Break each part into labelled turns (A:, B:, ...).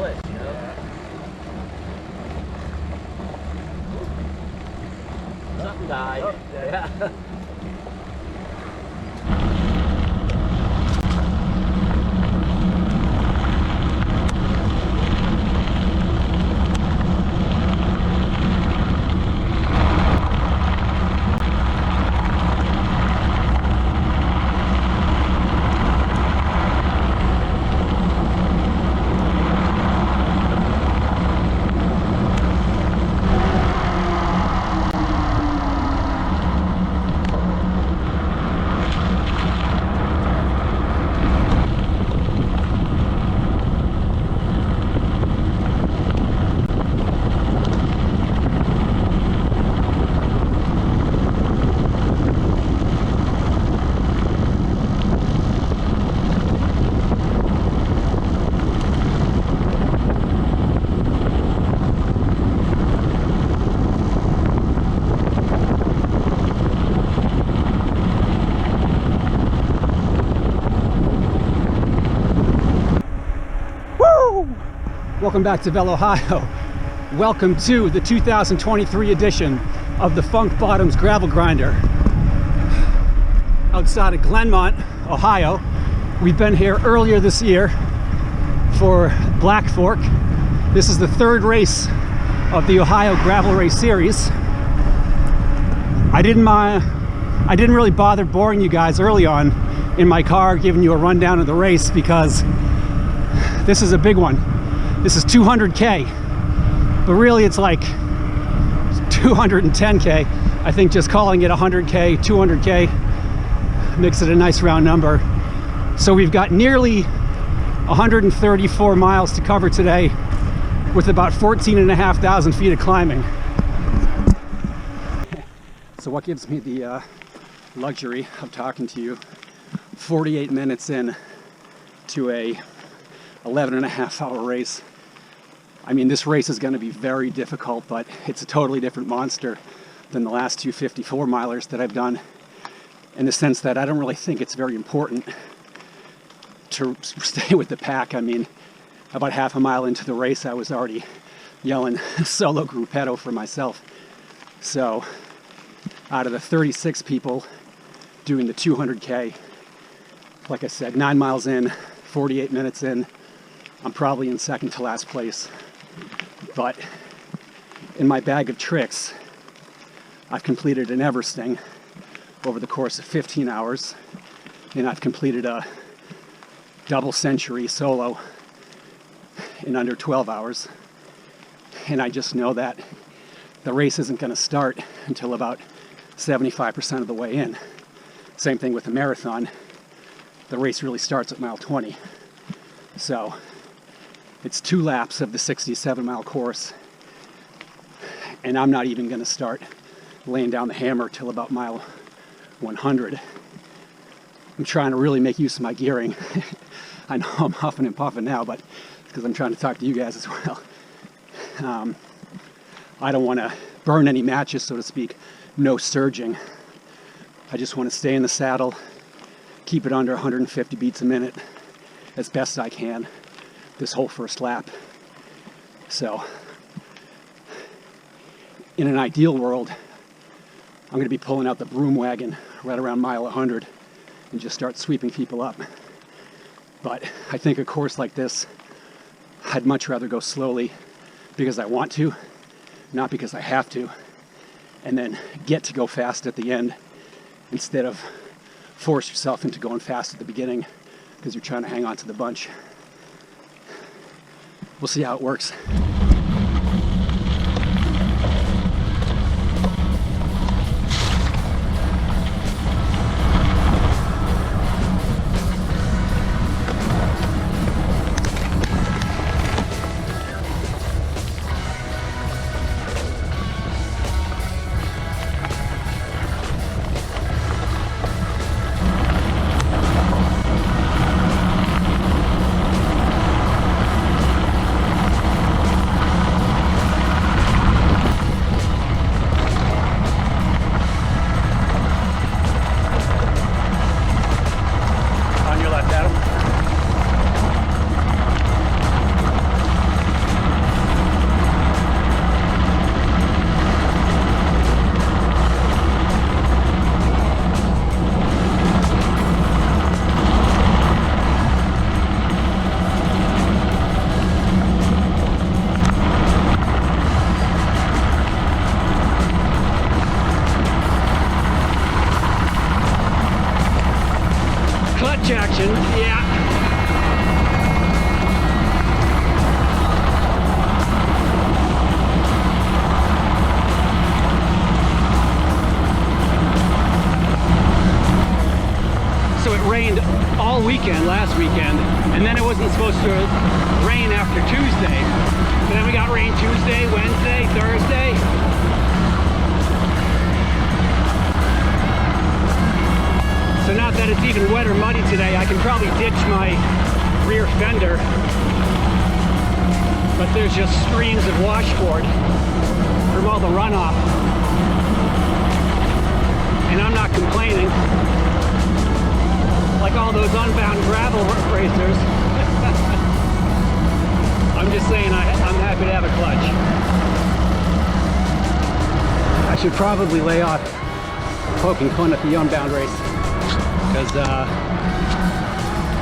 A: push, you know? Something died. Oh, yeah.
B: Welcome back to Vel, Ohio. Welcome to the 2023 edition of the Funk Bottoms Gravel Grinder. Outside of Glenmont, Ohio. We've been here earlier this year for Black Fork. This is the third race of the Ohio Gravel Race series. I didn't really bother boring you guys early on in my car giving you a rundown of the race because this is a big one. This is 200K, but really it's like 210K. I think just calling it 100K, 200K makes it a nice round number. So we've got nearly 134 miles to cover today with about 14,500 feet of climbing. So what gives me the luxury of talking to you 48 minutes in to a 11.5-hour race. I mean, this race is going to be very difficult, but it's a totally different monster than the last two 54-milers that I've done, in the sense that I don't really think it's very important to stay with the pack. I mean, about half a mile into the race, I was already yelling solo gruppetto for myself. So out of the 36 people doing the 200K, like I said, 9 miles in, 48 minutes in, I'm probably in second to last place. But in my bag of tricks, I've completed an Everesting over the course of 15 hours, and I've completed a double century solo in under 12 hours. And I just know that the race isn't going to start until about 75% of the way in. Same thing with the marathon. The race really starts at mile 20. So it's 2 laps of the 67-mile course, and I'm not even going to start laying down the hammer till about mile 100. I'm trying to really make use of my gearing. I know I'm huffing and puffing now, but it's because I'm trying to talk to you guys as well. I don't want to burn any matches, so to speak. No surging. I just want to stay in the saddle, keep it under 150 beats a minute as best I can this whole first lap. So in an ideal world, I'm going to be pulling out the broom wagon right around mile 100 and just start sweeping people up. But I think a course like this, I'd much rather go slowly because I want to, not because I have to, and then get to go fast at the end instead of force yourself into going fast at the beginning because you're trying to hang on to the bunch. We'll see how it works. direction. Yeah. So it rained all weekend, last weekend, and then it wasn't supposed to rain after Tuesday. And then we got rain Tuesday, Wednesday, Thursday. So not that it's even wet or muddy today, I can probably ditch my rear fender. But there's just streams of washboard from all the runoff. And I'm not complaining. Like all those Unbound Gravel Racers. I'm just saying I'm happy to have a clutch. I should probably lay off poking fun at the Unbound Race. Because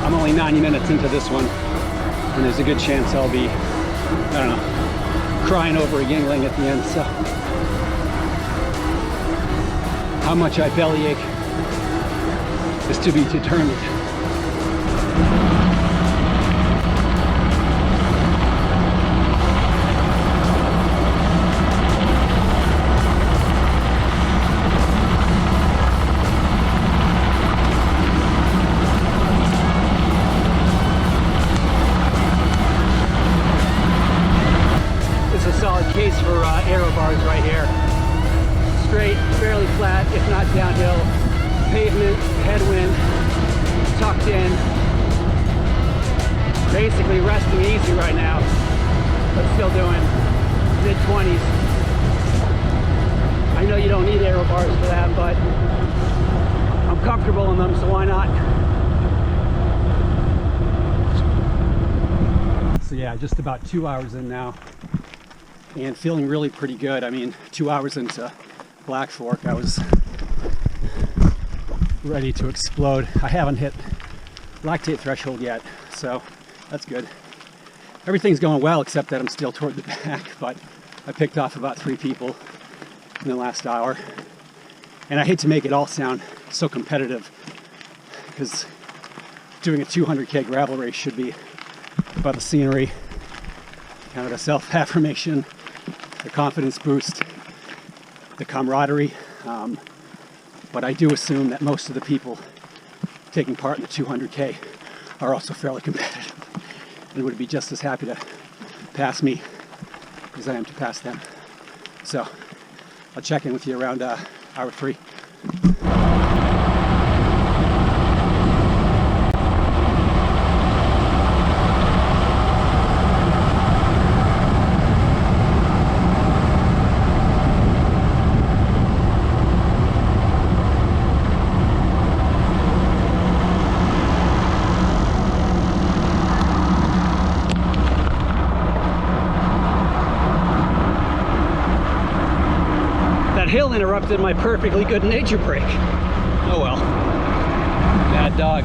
B: I'm only 90 minutes into this one, and there's a good chance I'll be, I don't know, crying over a Yingling at the end. So, how much I bellyache is to be determined. Solid case for aero bars right here. Straight, fairly flat, if not downhill. Pavement, headwind, tucked in. Basically resting easy right now, but still doing mid-20s. I know you don't need aero bars for that, but I'm comfortable in them, so why not? So yeah, just about 2 hours in now. And feeling really pretty good. I mean, 2 hours into Black Fork, I was ready to explode. I haven't hit lactate threshold yet, so that's good. Everything's going well, except that I'm still toward the back, but I picked off about 3 people in the last hour. And I hate to make it all sound so competitive, because doing a 200K gravel race should be about the scenery, kind of the self-affirmation, the confidence boost, the camaraderie, but I do assume that most of the people taking part in the 200K are also fairly competitive and would be just as happy to pass me as I am to pass them. So I'll check in with you around hour 3. Hill interrupted my perfectly good nature break. Oh well. Bad dog.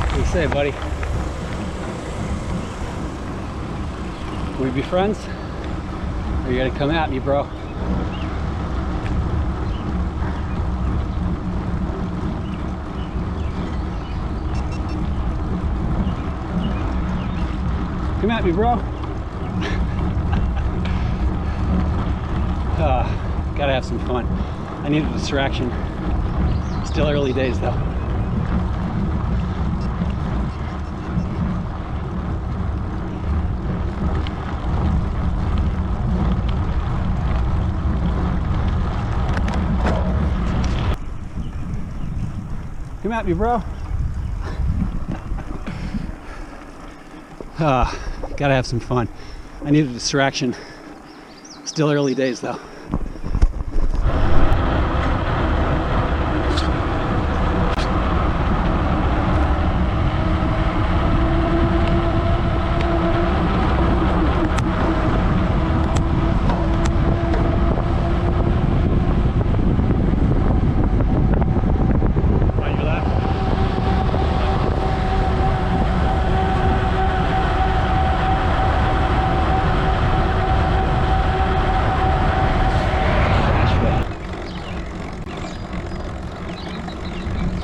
B: What do you say, buddy? Can we be friends? Or you gonna come at me, bro? Come at me, bro. Gotta have some fun. I need a distraction. Still early days, though. Come at me, bro. Gotta have some fun. I need a distraction. Still early days, though.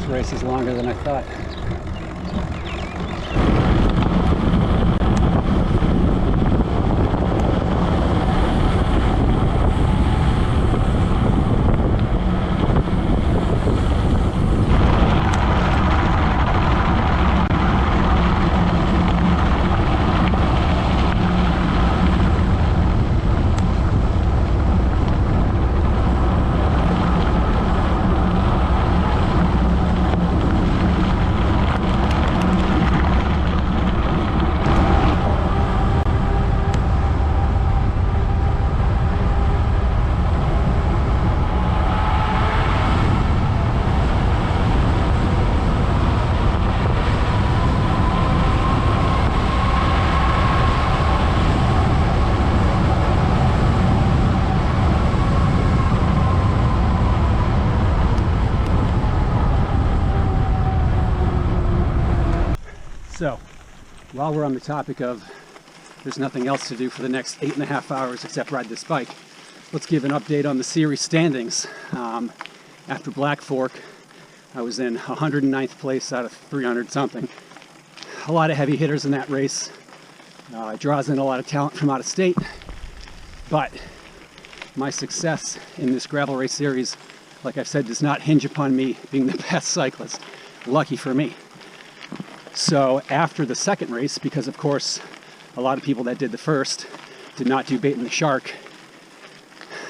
B: This race is longer than I thought. So, while we're on the topic of there's nothing else to do for the next 8.5 hours except ride this bike, let's give an update on the series standings. After Black Fork, I was in 109th place out of 300 something. A lot of heavy hitters in that race. It draws in a lot of talent from out of state, but my success in this gravel race series, like I've said, does not hinge upon me being the best cyclist. Lucky for me. So after the second race, because of course a lot of people that did the first did not do bait in the shark,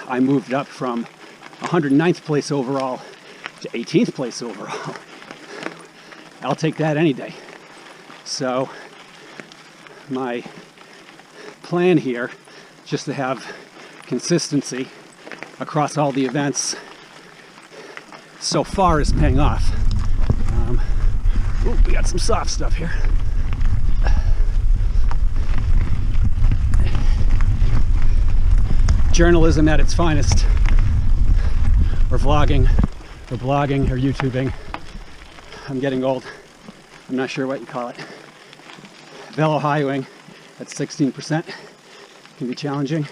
B: I moved up from 109th place overall to 18th place overall. I'll take that any day. So my plan here, just to have consistency across all the events, so far is paying off. Ooh, we got some soft stuff here. Journalism at its finest, or vlogging, or blogging, or YouTubing. I'm getting old. I'm not sure what you call it. Velo highwaying at 16% can be challenging.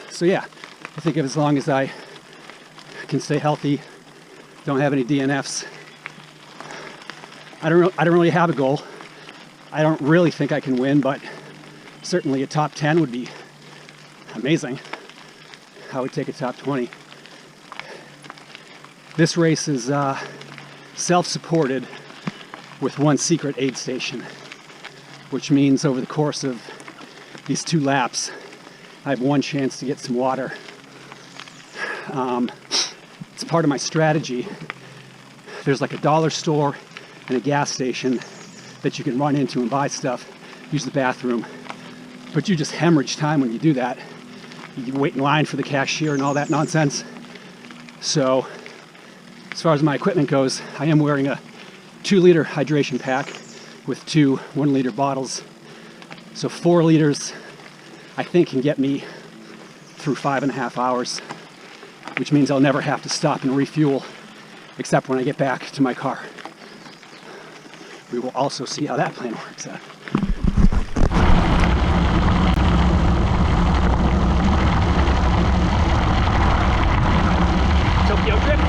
B: So yeah, I think as long as I can stay healthy, don't have any DNFs, I don't really have a goal. I don't really think I can win, but certainly a top 10 would be amazing. I would take a top 20. This race is self-supported with one secret aid station, which means over the course of these 2 laps, I have one chance to get some water. It's part of my strategy. There's like a dollar store and a gas station that you can run into and buy stuff, use the bathroom, but you just hemorrhage time when you do that. You wait in line for the cashier and all that nonsense. So as far as my equipment goes, I am wearing a 2-liter hydration pack with 2 1-liter bottles. So 4 liters I think can get me through 5.5 hours, which means I'll never have to stop and refuel except when I get back to my car. We will also see how that plan works out. Tokyo drift.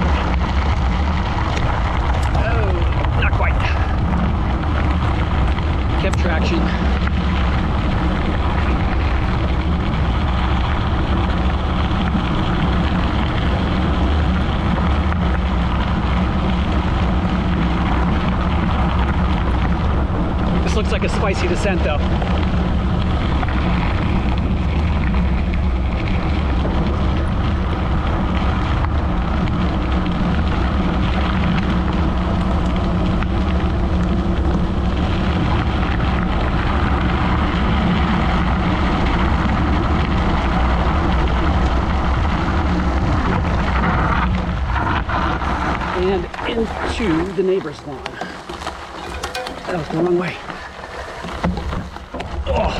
B: Oh, not quite. Kept traction. This looks like a spicy descent though. And into the neighbor's lawn. That was the wrong way. Oh,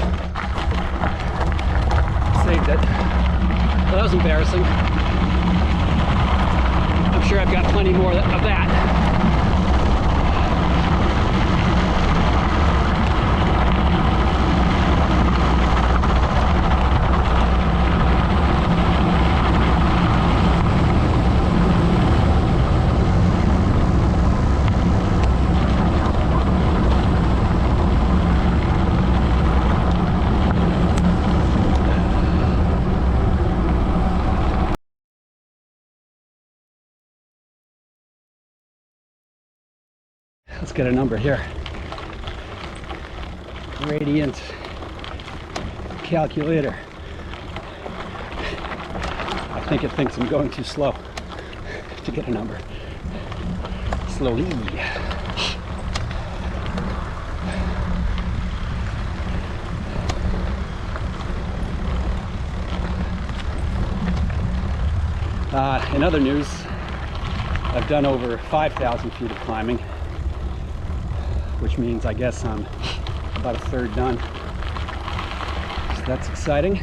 B: saved it. Well, that was embarrassing. I'm sure I've got plenty more of that. Let's get a number here. Gradient calculator. I think it thinks I'm going too slow to get a number. Slowly. In other news, I've done over 5,000 feet of climbing, which means I guess I'm about a third done. So that's exciting.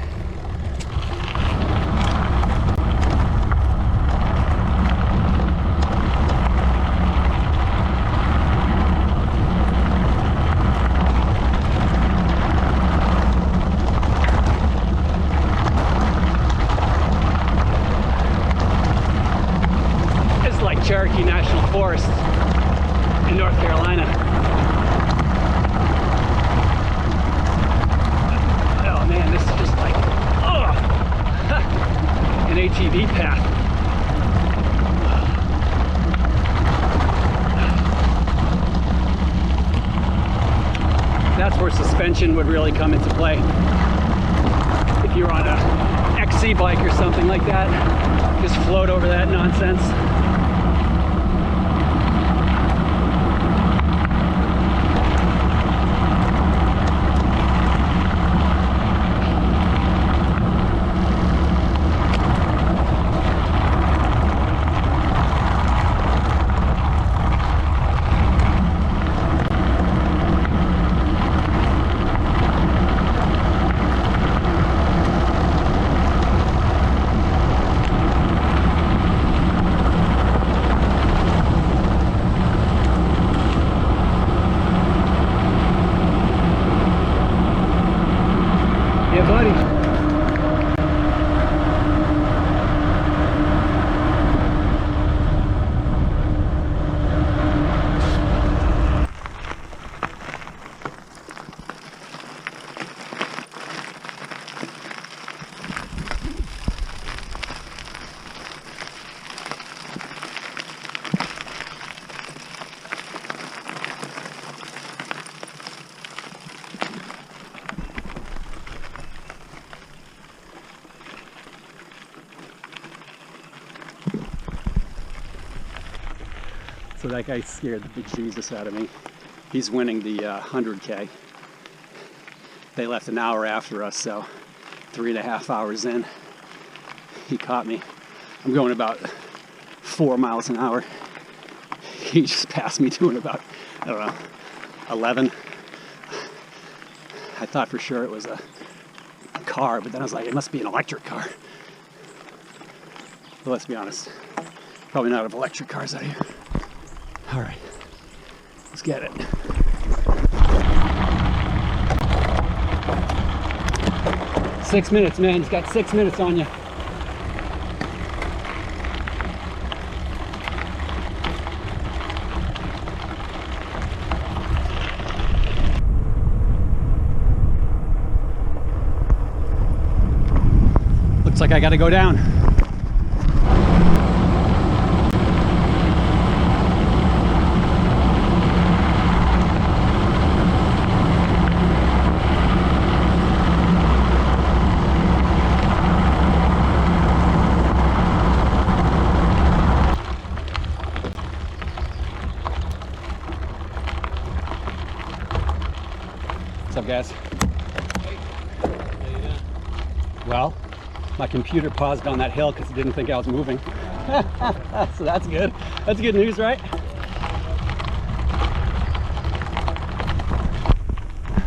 B: Cherokee National Forest in North Carolina. Oh man, this is just like, oh, an ATV path. That's where suspension would really come into play. If you're on a XC bike or something like that, just float over that nonsense. So that guy scared the big Jesus out of me. He's winning the 100K. They left an hour after us, so 3.5 hours in, he caught me. I'm going about 4 miles an hour. He just passed me doing about, I don't know, 11. I thought for sure it was a car, but then I was like, it must be an electric car. But let's be honest, probably not enough electric cars out here. All right, let's get it. Six minutes, man. He's got 6 minutes on you. Looks like I gotta go down. What's up, guys? Well, my computer paused on that hill because it didn't think I was moving. So that's good. That's good news, right?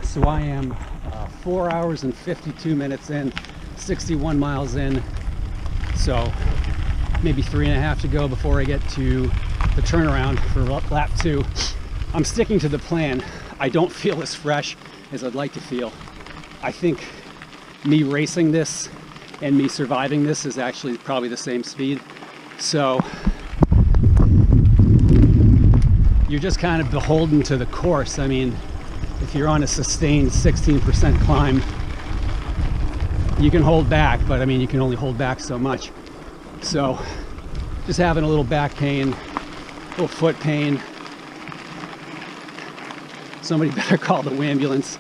B: So I am 4 hours and 52 minutes in, 61 miles in. So maybe 3.5 to go before I get to the turnaround for lap 2. I'm sticking to the plan. I don't feel as fresh as I'd like to feel. I think me racing this and me surviving this is actually probably the same speed. So you're just kind of beholden to the course. I mean, if you're on a sustained 16% climb, you can hold back, but I mean, you can only hold back so much. So just having a little back pain, a little foot pain, somebody better call the ambulance.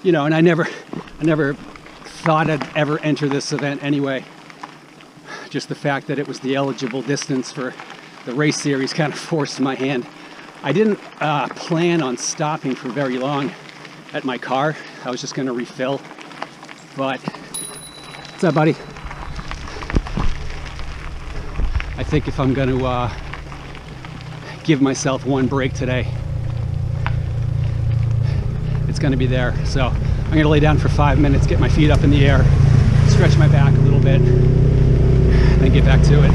B: You know, and I never thought I'd ever enter this event anyway. Just the fact that it was the eligible distance for the race series kind of forced my hand. I didn't plan on stopping for very long at my car. I was just going to refill. But, what's up, buddy? I think if I'm going to give myself one break today, it's going to be there. So I'm going to lay down for 5 minutes, get my feet up in the air, stretch my back a little bit, then get back to it.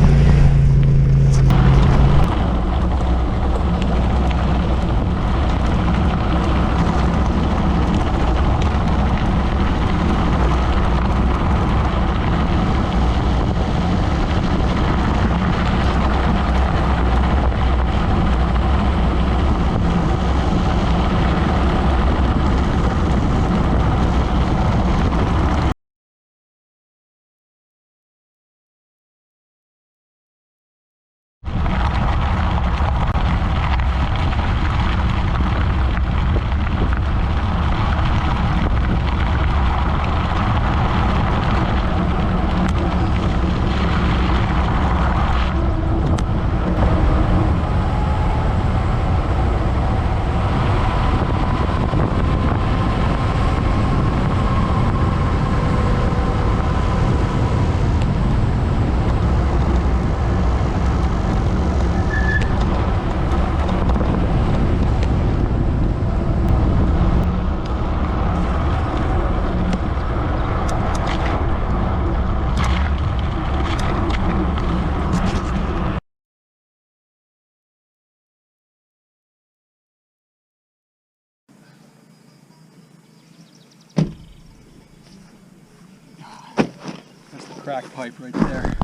B: Crack pipe right there.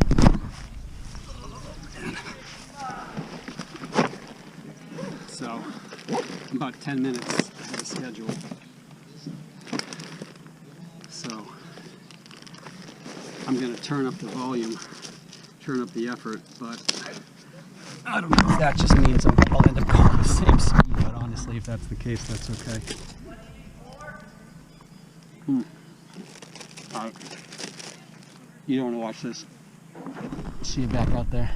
B: So, I'm about 10 minutes ahead of schedule. So, I'm going to turn up the volume, turn up the effort, but I don't know if that just means I'll end up going the same speed, but honestly, if that's the case, that's okay. All right. You don't want to watch this. See you back out there.